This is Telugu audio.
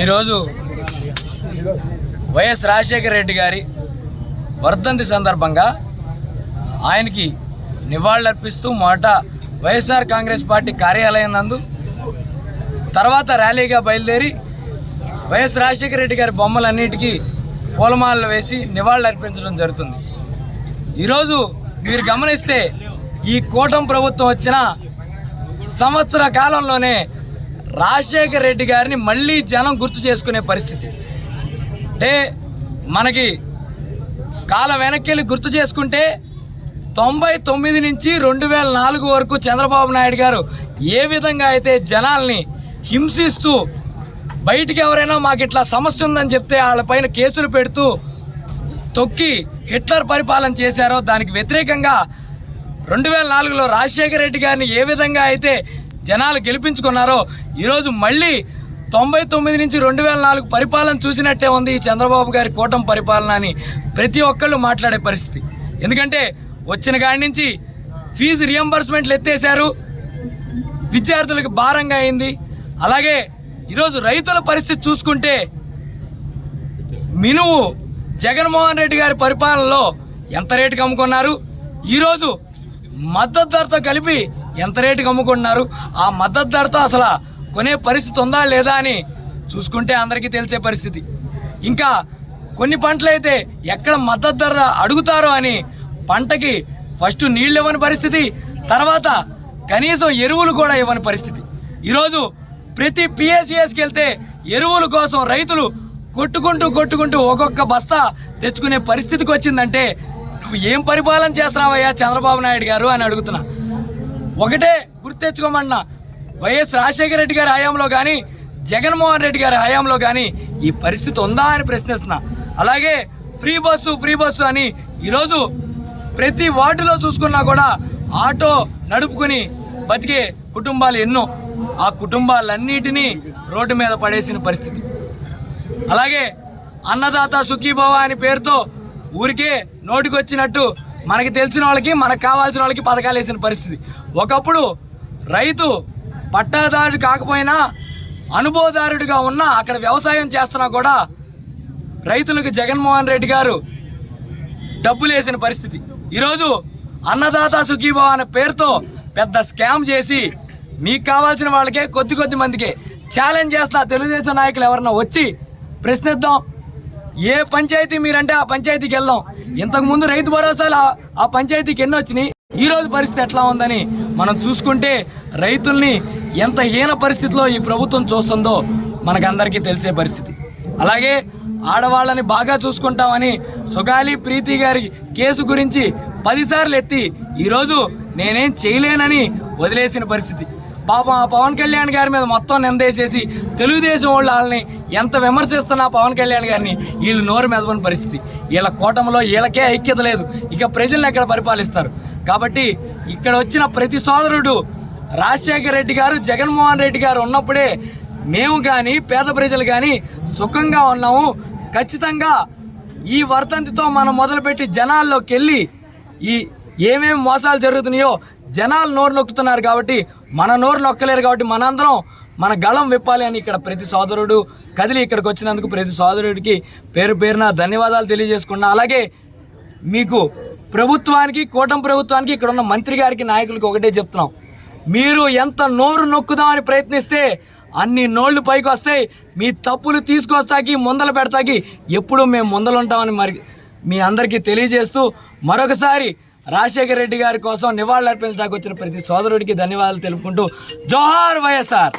ఈరోజు వైఎస్ రాజశేఖర రెడ్డి గారి వర్ధంతి సందర్భంగా ఆయనకి నివాళులర్పిస్తూ మొదట వైఎస్ఆర్ కాంగ్రెస్ పార్టీ కార్యాలయం నందు, తర్వాత ర్యాలీగా బయలుదేరి వైఎస్ రాజశేఖర రెడ్డి గారి బొమ్మలన్నిటికీ పూలమాలలు వేసి నివాళులర్పించడం జరుగుతుంది. ఈరోజు మీరు గమనిస్తే ఈ కూటమి ప్రభుత్వం వచ్చిన సంవత్సర కాలంలోనే రాజశేఖర రెడ్డి గారిని మళ్ళీ జనం గుర్తు చేసుకునే పరిస్థితి. అంటే మనకి కాలం వెనక్కి గుర్తు చేసుకుంటే 99 నుంచి 2004 వరకు చంద్రబాబు నాయుడు గారు ఏ విధంగా అయితే జనాల్ని హింసిస్తూ బయటికి ఎవరైనా మాకు ఇట్లా సమస్య ఉందని చెప్తే వాళ్ళపైన కేసులు పెడుతూ తొక్కి హిట్లర్ పరిపాలన చేశారో దానికి వ్యతిరేకంగా 2004లో రాజశేఖర రెడ్డి గారిని ఏ విధంగా అయితే జనాలు గెలిపించుకున్నారో ఈరోజు మళ్ళీ 99 నుంచి 2004 పరిపాలన చూసినట్టే ఉంది ఈ చంద్రబాబు గారి కూటమి పరిపాలన అని ప్రతి ఒక్కళ్ళు మాట్లాడే పరిస్థితి. ఎందుకంటే వచ్చిన కాడి నుంచి ఫీజు రియంబర్స్మెంట్లు ఎత్తేసారు, విద్యార్థులకు భారంగా అయింది. అలాగే ఈరోజు రైతుల పరిస్థితి చూసుకుంటే మినుము జగన్మోహన్ రెడ్డి గారి పరిపాలనలో ఎంత రేటుకి అమ్ముకున్నారు, ఈరోజు మద్దతు ధరతో కలిపి ఎంత రేటుకి అమ్ముకుంటున్నారు, ఆ మద్దతు ధరతో అసలు కొనే పరిస్థితి ఉందా లేదా అని చూసుకుంటే అందరికీ తెలిసే పరిస్థితి. ఇంకా కొన్ని పంటలైతే ఎక్కడ మద్దతు ధర అడుగుతారో అని పంటకి ఫస్ట్ నీళ్ళు ఇవ్వని పరిస్థితి, తర్వాత కనీసం ఎరువులు కూడా ఇవ్వని పరిస్థితి. ఈరోజు ప్రతి పిఎస్సిఎస్కి వెళ్తే ఎరువుల కోసం రైతులు కొట్టుకుంటూ ఒక్కొక్క బస్తా తెచ్చుకునే పరిస్థితికి వచ్చిందంటే నువ్వు ఏం పరిపాలన చేస్తున్నావయ్యా చంద్రబాబు నాయుడు గారు అని అడుగుతున్నా. ఒకటే గుర్తెచ్చుకోమన్నా, వైఎస్ రాజశేఖర రెడ్డి గారి హయాంలో కానీ జగన్మోహన్ రెడ్డి గారి హయాంలో కానీ ఈ పరిస్థితి ఉందా అని ప్రశ్నిస్తున్నా. అలాగే ఫ్రీ బస్సు అని ఈరోజు ప్రతి వార్డులో చూసుకున్నా కూడా ఆటో నడుపుకుని బతికే కుటుంబాలు ఎన్నో, ఆ కుటుంబాలన్నిటినీ రోడ్డు మీద పడేసిన పరిస్థితి. అలాగే అన్నదాత సుఖీభవ అని పేరుతో ఊరికే నోటికొచ్చినట్టు మనకి తెలిసిన వాళ్ళకి మనకు కావాల్సిన వాళ్ళకి పథకాలు వేసిన పరిస్థితి. ఒకప్పుడు రైతు పట్టాదారుడు కాకపోయినా అనుభవదారుడిగా ఉన్నా అక్కడ వ్యవసాయం చేస్తున్నా కూడా రైతులకు జగన్మోహన్ రెడ్డి గారు డబ్బులు వేసిన పరిస్థితి. ఈరోజు అన్నదాత సుఖీభవ అనే పేరుతో పెద్ద స్కామ్ చేసి మీకు కావాల్సిన వాళ్ళకే కొద్ది మందికే ఛాలెంజ్ చేస్తా, తెలుగుదేశం నాయకులు ఎవరన్నా వచ్చి ప్రశ్నిద్దాం, ఏ పంచాయతీ మీరంటే ఆ పంచాయతీకి వెళ్దాం. ఇంతకుముందు రైతు భరోసాలు ఆ పంచాయతీకి ఎన్ని వచ్చినాయి, ఈరోజు పరిస్థితి ఎట్లా ఉందని మనం చూసుకుంటే రైతుల్ని ఎంత హీన పరిస్థితిలో ఈ ప్రభుత్వం చూస్తుందో మనకందరికీ తెలిసే పరిస్థితి. అలాగే ఆడవాళ్ళని బాగా చూసుకుంటామని సుగాలి ప్రీతి గారి కేసు గురించి 10 సార్లు ఎత్తి ఈరోజు నేనేం చేయలేనని వదిలేసిన పరిస్థితి. పాపం ఆ పవన్ కళ్యాణ్ గారి మీద మొత్తం నిందేసేసి తెలుగుదేశం వాళ్ళు వాళ్ళని ఎంత విమర్శిస్తున్నా పవన్ కళ్యాణ్ గారిని వీళ్ళు నోరు మెదపని పరిస్థితి. వీళ్ళ కూటమిలో వీళ్ళకే ఐక్యత లేదు, ఇక ప్రజల్ని ఎక్కడ పరిపాలిస్తారు. కాబట్టి ఇక్కడ వచ్చిన ప్రతి సోదరుడు రాజశేఖర రెడ్డి గారు జగన్మోహన్ రెడ్డి గారు ఉన్నప్పుడే మేము కానీ పేద ప్రజలు కానీ సుఖంగా ఉన్నాము. ఖచ్చితంగా ఈ వర్ధంతితో మనం మొదలుపెట్టి జనాల్లోకి వెళ్ళి ఈ ఏమేమి మోసాలు జరుగుతున్నాయో జనాలు నోరు నొక్కుతున్నారు కాబట్టి మన నోరు నొక్కలేరు కాబట్టి మనందరం మన గళం విప్పాలి అని ఇక్కడ ప్రతి సోదరుడు కదిలి ఇక్కడికి వచ్చినందుకు ప్రతి సోదరుడికి పేరున ధన్యవాదాలు తెలియజేసుకున్నా. అలాగే మీకు ప్రభుత్వానికి, కూటమి ప్రభుత్వానికి, ఇక్కడ ఉన్న మంత్రి గారికి, నాయకులకి ఒకటే చెప్తున్నాం, మీరు ఎంత నోరు నొక్కుదామని ప్రయత్నిస్తే అన్ని నోళ్ళు పైకి వస్తాయి. మీ తప్పులు తీసుకొస్తాకి ముందలు పెడతాకి ఎప్పుడూ మేము ముందలుంటామని మరి మీ అందరికీ తెలియజేస్తూ మరొకసారి రాజశేఖర రెడ్డి గారి కోసం నివాళులర్పించడానికి వచ్చిన ప్రతి సోదరుడికి ధన్యవాదాలు తెలుపుకుంటూ జోహార్ వైఎస్ఆర్.